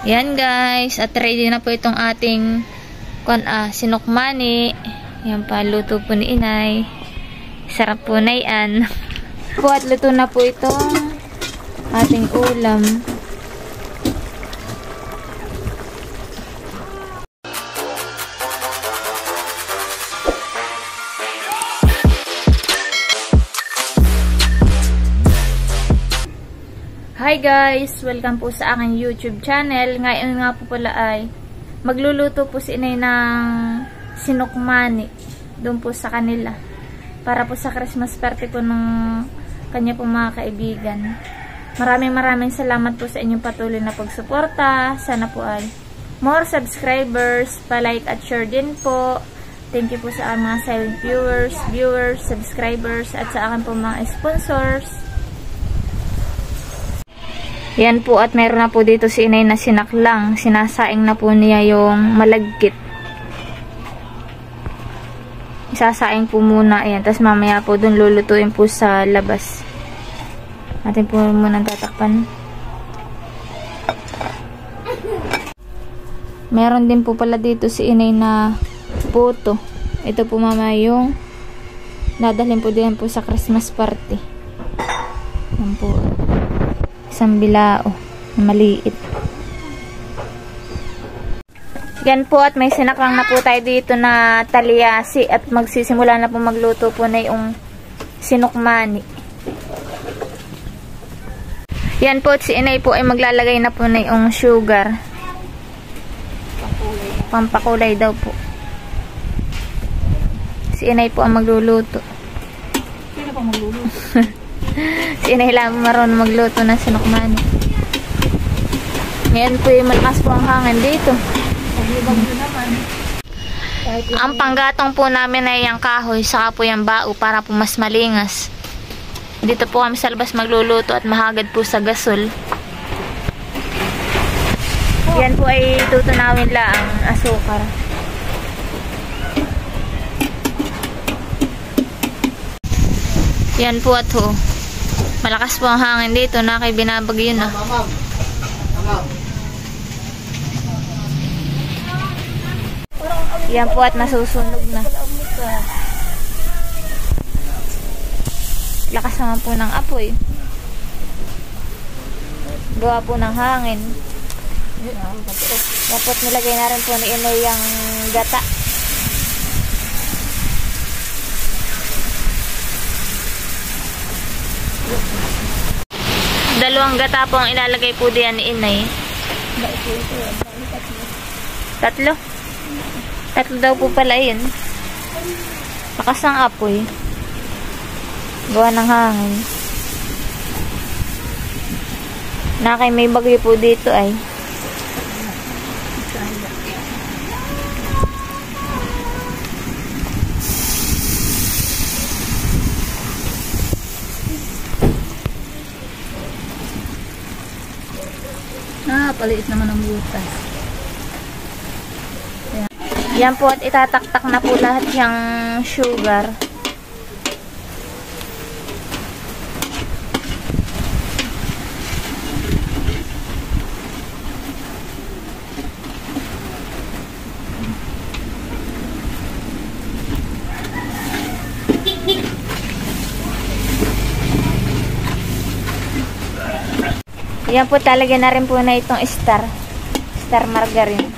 Yan guys, at ready na po itong ating sinukmani. Yan pa, luto po ni inay. Sarap po na yan. Po at luto na po itong ating ulam. Hi guys! Welcome po sa aking YouTube channel. Ngayon nga po pala ay magluluto po si inay ng sinukmani doon po sa kanila. Para po sa Christmas party po ng kanya po mga kaibigan. Maraming salamat po sa inyong patuloy na pagsuporta. Sana po ay more subscribers, pa-like at share din po. Thank you po sa mga silent viewers, subscribers at sa akin po mga sponsors. Yan po, at meron na po dito si inay na sinaklang. Sinasaing na po niya yung malagkit. Isasaing po muna. Ayan, tapos mamaya po dun lulutuin po sa labas. Atin po muna tatakpan. Meron din po pala dito si inay na puto. Ito po mamaya yung dadalhin po din po sa Christmas party. Yan po. Isang bilao na maliit. Yan po, at may sinaklang na po tayo dito na talyasi at magsisimula na po magluto po na yung sinukmani. Yan po, at si inay po ay maglalagay na po na yung sugar. Pampakulay daw po. Si inay po ang magluluto. Sino pa magluluto? Si inay lang marunong magluto ng sinukmani. Ngayon po yung malakas po ang hangin dito. Ang panggatong po namin ay yung kahoy, saka po yung bao para po mas malingas. Dito po kami sa labas magluluto at mahagad po sa gasol. Yan po ay tutunawin lang ang asukar. Yan po at ho. Malakas po ang hangin dito, na kay binabagyo na. Yan po at nasusunog na. Lakas naman po ng apoy. Gawa po ng hangin. Dapat nilagay na rin po ni inay yung gata. Dalawang gata po ang ilalagay po diyan ni inay. Tatlo? Tatlo daw po pala yun. Lakas ng apoy. Gawa ng hangin. Nakay may bagyo po dito ay. Paliit naman ang butas. Yan po, at itataktak na po lahat yung sugar. Yan po, talagyan na rin po na itong star margarine.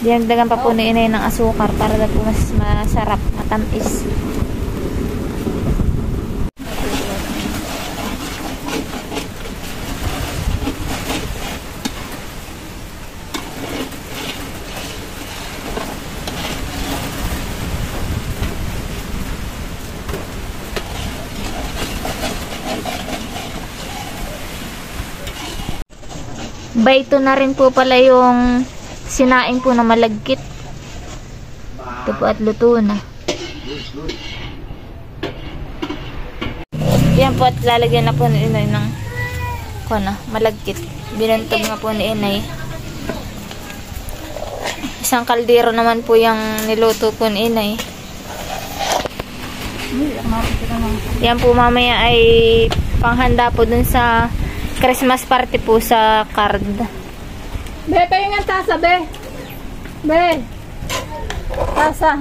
Dinagdagan pa po na inay ng asukar para daw po mas masarap, matamis. Bayto na rin po pala yung sinaing po na malagkit. Ito po at luto na. Yan po, at lalagyan na po ni inay ng malagkit. Binantog na po ni inay. Isang kaldero naman po yung niluto po ni inay. Yan po mamaya ay panghanda po dun sa Christmas party po sa card. Be, pahing ang tasa, be. Be. Tasa.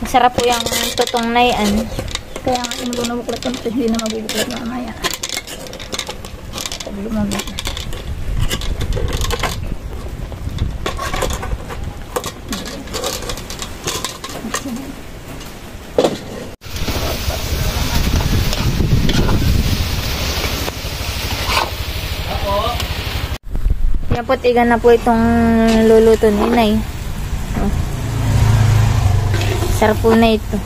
Masarap po yung tutong na yan. Kaya nga kung nabuklat yung hindi na mabubuklat na mamaya. Pag lumamit. Yan po, tigan na po itong luluto ni inay. Oh. Sarap po na ito.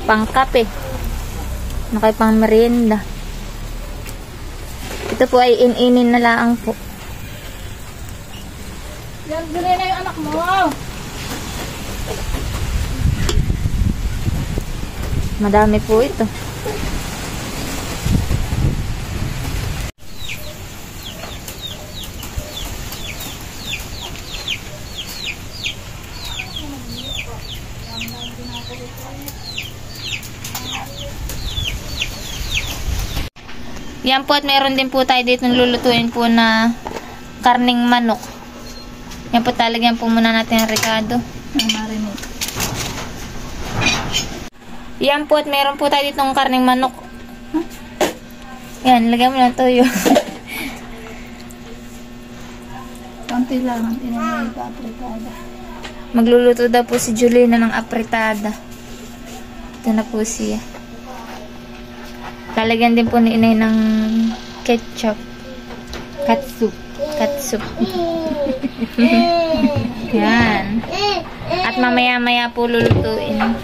Pangkape. Nakay pang merienda. Ito po ay in-inin na laang po. Yan, gulay na yung anak mo. Madami po ito. Yan po, at meron din po tayo dito lulutuin po na karning manok. Yan po, talagyan po muna natin ang ricado. Marinate. Yan po, at meron po tayo dito ng karning manok. Yan, lagyan mo ng toyo. Konti lang ang tinanay pa apritada. Magluluto daw po si Julina ng apritada. Ito na po siya. Lalagyan din po ni inay ng ketchup. Katsup. Katsup. Yan. At mamaya-maya po lulutuin.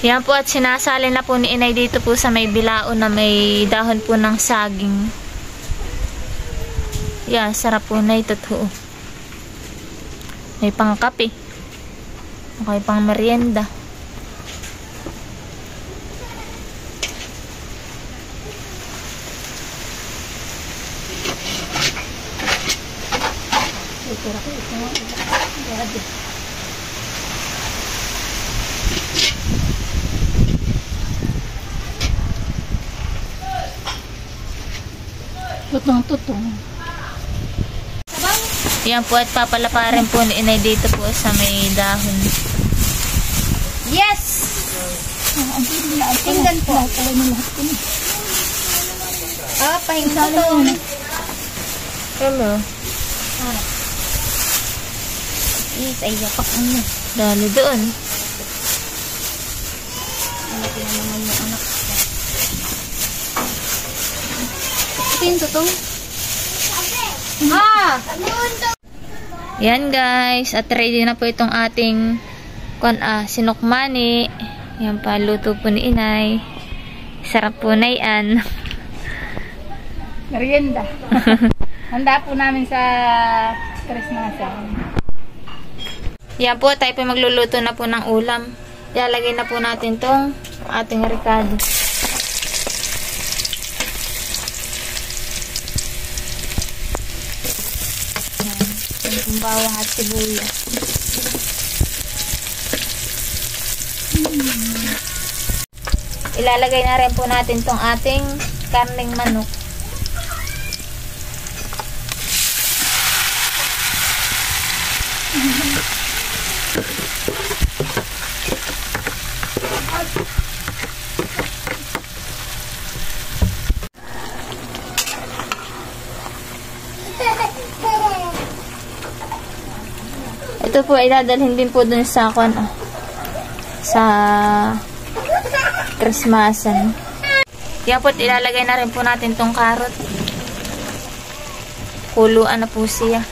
Yan po, at sinasali na po ni inay dito po sa may bilao na may dahon po ng saging. Yan, sarap po na ito to. May pangkape. Okay, pang merienda. Tutong-tutong. Yan po, at papalaparin po ni inay dito po sa may dahon. Yes! Tingnan po. Ah, pahinga to. Hello. Yes, ay yapak mo. Dali doon. Ano naman yung anak ko. Ito yung tutong. Ha! Yan guys, at ready na po itong ating sinukmani. Yan pa, luto po ni inay. Sarap po na yan. Merienda. Handa po namin sa Christmas. Yan po, tayo po magluluto na po ng ulam. Ilalagay na po natin tong ating ricado. Yung bawang at sibuyas. Ilalagay na rin po natin tong ating karning manok. Ito po ay dadalhin din po dun sa sa Christmasan. Yan po, ilalagay na rin po natin tong carrot. Kuluan na po siya.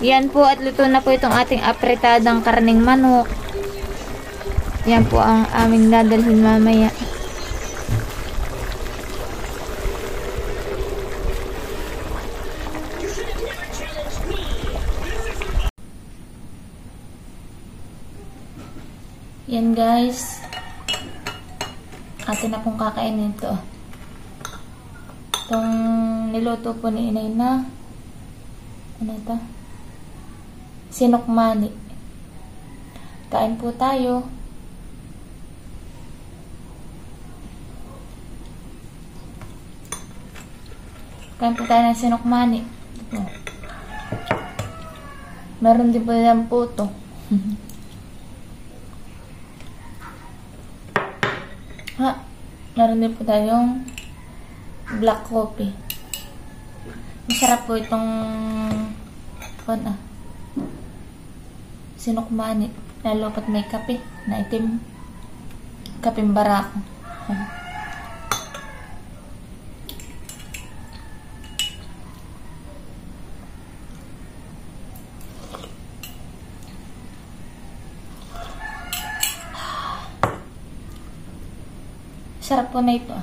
Yan po, at luto na po itong ating apretadang karning manok. Yan po ang aming dadalhin mamaya. Yan guys. Atin na pong kakainin ito. Itong niluto po ni inay na ano ito? Sinukmani. Kain po tayo. Kain po tayo ng sinukmani. Meron din po yung puto. Meron din po tayong black coffee. Masarap po itong sinukmani. Lalo pat may kape na itim. Kapeng barako. Sarap po na ito.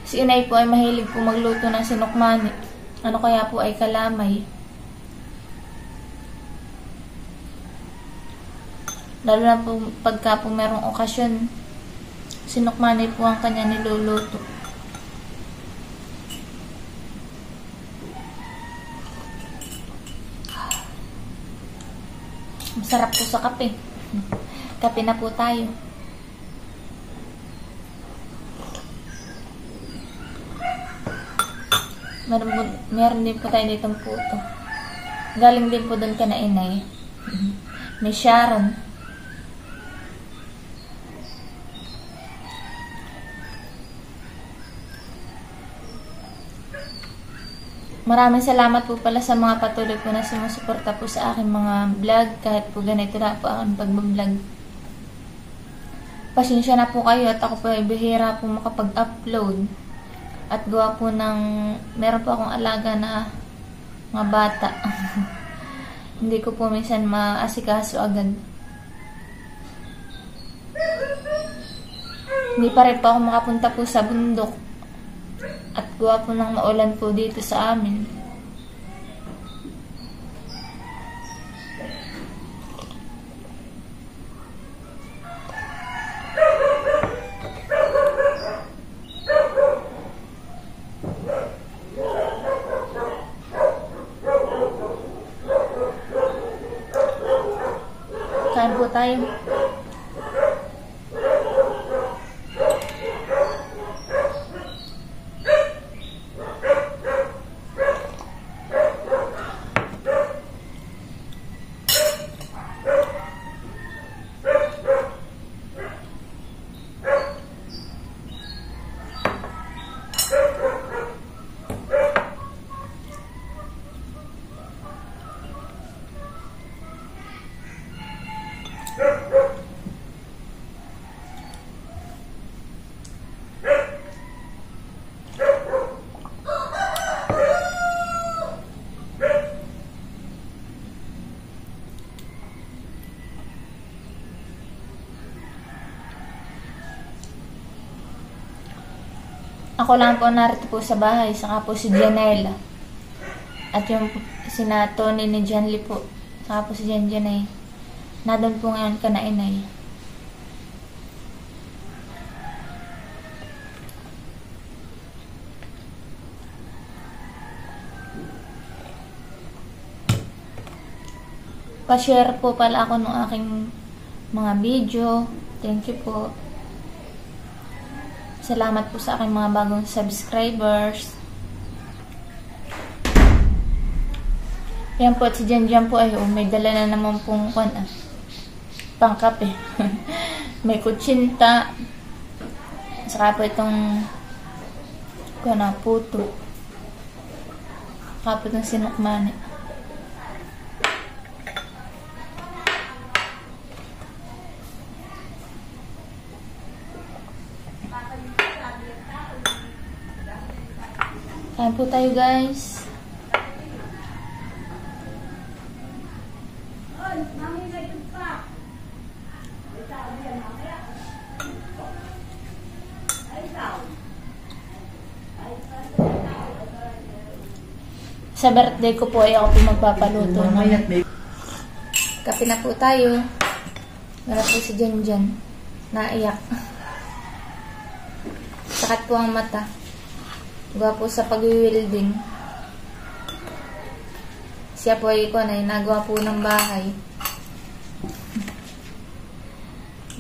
Si inay po ay mahilig po magluto ng sinukmani. Ano kaya po ay kalamay. Lalo na po pagka po merong okasyon, sinukmani po ang kanya niluluto. Masarap po sa kape. Kape na po tayo. Meron din po tayo ditong puto. Galing din po doon ka na inay. May Sharon. Maraming salamat po pala sa mga patuloy po na sumusuporta po sa aking mga vlog. Kahit po ganito na po ang pag-vlog. Pasensya na po kayo at ako po ay bihira po makapag-upload. At gawa po ng, meron po akong alaga na mga bata. Hindi ko po minsan maasikaso agad. Hindi pa rin po ako makapunta po sa bundok. At gawa po ng maulan po dito sa amin. Kain po tayo. Ako lang po narito po sa bahay, saka po si Janela. At yung sina Tony ni Janly po, saka po si Janay. Nadon po ngayon ka na inay. Pa-share po pala ako ng aking mga video. Thank you po. Salamat po sa aking mga bagong subscribers. Yan po, at si Janjan po ay may dala na naman pong pangkape. May kutsinta. Saka po itong puto. Saka po itong sinukmani. Kain po tayo, guys. Sa birthday ko po ay ako po magpapaluto. Kape na po tayo. Meron po si Janjan. Naiyak. Sakat po ang mata. Gawa po sa pag-wielding. Siya po ay nagawa po ng bahay.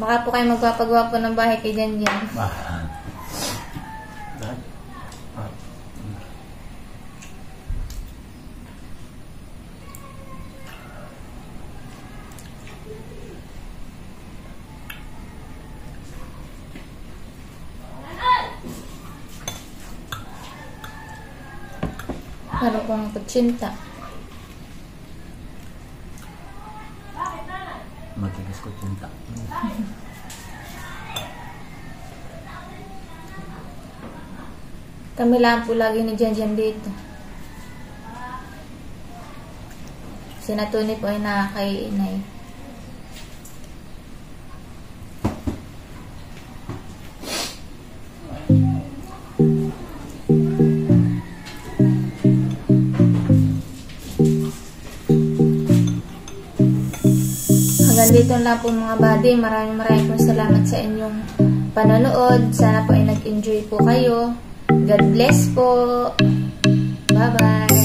Baka po kayo magpapagawa po ng bahay kay Janjan. Meron pong kutsinta. Matigas kutsinta. Kami lang po lagi ni Janjan dito. Si Natuni po ay nakakainay. Hanggang dito lang po mga buddy. Maraming po salamat sa inyong panonood. Sana po ay nag-enjoy po kayo. God bless po. Bye-bye.